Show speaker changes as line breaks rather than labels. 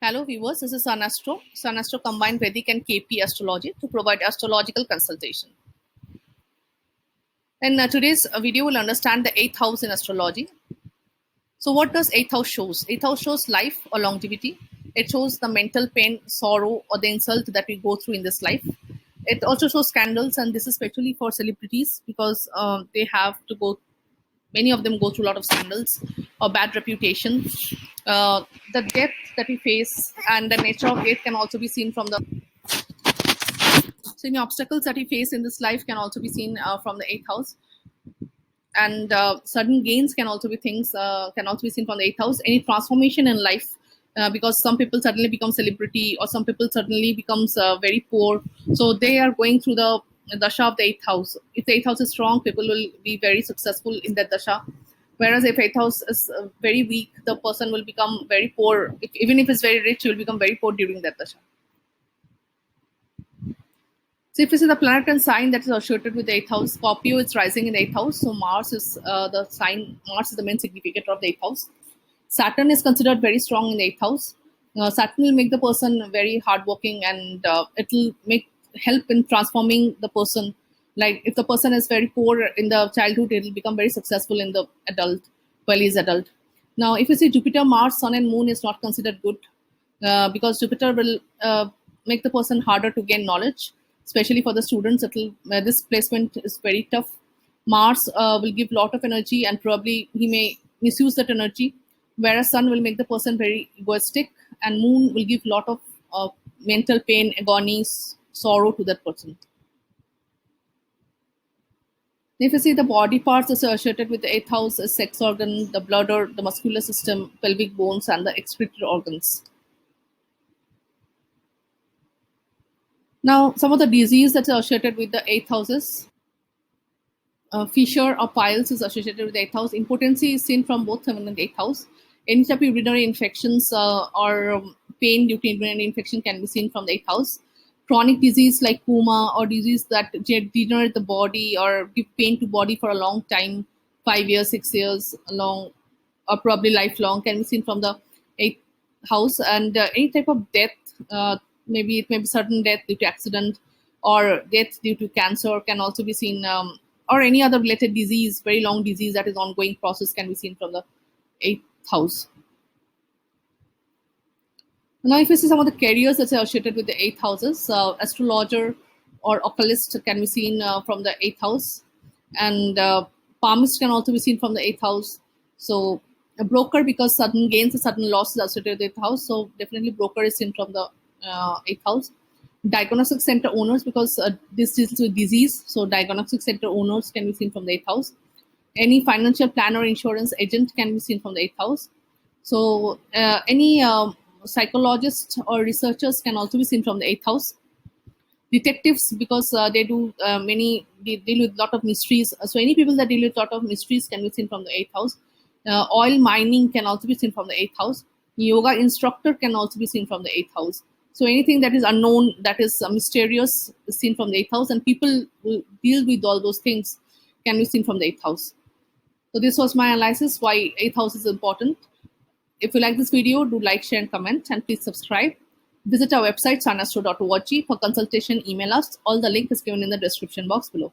Hello viewers, this is Sun Astro. Sun Astro combined Vedic and KP astrology to provide astrological consultation. In today's video, we'll understand the 8th house in astrology. So what does 8th house shows? 8th house shows life or longevity. It shows the mental pain, sorrow, or the insult that we go through in this life. It also shows scandals, and this is especially for celebrities because they have to go, many of them go through a lot of scandals or bad reputation. The death that we face and the nature of death can also be seen from the any obstacles that we face in this life can also be seen from the 8th house, and sudden gains can also be can also be seen from the 8th house. Any transformation in life, because some people suddenly become celebrity or some people suddenly becomes very poor, so they are going through the dasha of the 8th house. If the 8th house is strong, people will be very successful in that dasha. Whereas if 8th house is very weak, the person will become very poor. Even if it's very rich, he will become very poor during that dasha. So if you see the planet and sign that is associated with the 8th house, Scorpio is rising in the 8th house. So Mars is the sign. Mars is the main significator of the 8th house. Saturn is considered very strong in the 8th house. Saturn will make the person very hardworking, and it will help in transforming the person. Like if the person is very poor in the childhood, it will become very successful in the adult, while he's adult. Now, if you see Jupiter, Mars, Sun, and Moon is not considered good because Jupiter will make the person harder to gain knowledge, especially for the students. This placement is very tough. Mars will give a lot of energy, and probably he may misuse that energy. Whereas Sun will make the person very egoistic, and Moon will give a lot of mental pain, agony, sorrow to that person. If you see the body parts associated with the 8th house is sex organ, the bladder, the muscular system, pelvic bones, and the excretory organs. Now, some of the disease that's associated with the 8th houses. Fissure or piles is associated with the 8th house. Impotency is seen from both 7th and 8th house. Any type of urinary infections or pain due to urinary infection can be seen from the 8th house. Chronic disease like coma or disease that degenerate the body or give pain to body for a long time, 5 years, 6 years long, or probably lifelong, can be seen from the 8th house. And any type of death, maybe it may be sudden death due to accident or death due to cancer, can also be seen, or any other related disease, very long disease that is ongoing process, can be seen from the 8th house. Now, if you see some of the careers that are associated with the 8th houses, astrologer or occultist can be seen from the 8th house, and palmist can also be seen from the 8th house. So, a broker, because sudden gains and sudden losses are associated with the 8th house, so definitely broker is seen from the 8th house. Diagnostic center owners, because this deals with disease, so diagnostic center owners can be seen from the 8th house. Any financial plan or insurance agent can be seen from the 8th house. So, any psychologists or researchers can also be seen from the 8th house. Detectives, because they deal with a lot of mysteries. So any people that deal with a lot of mysteries can be seen from the 8th house. Oil mining can also be seen from the 8th house. Yoga instructor can also be seen from the 8th house. So anything that is unknown, that is mysterious, is seen from the 8th house, and people who deal with all those things can be seen from the 8th house. So this was my analysis why 8th house is important. If you like this video, do like, share, and comment, and please subscribe. Visit our website sunastro.org for consultation. Email us. All the link is given in the description box below.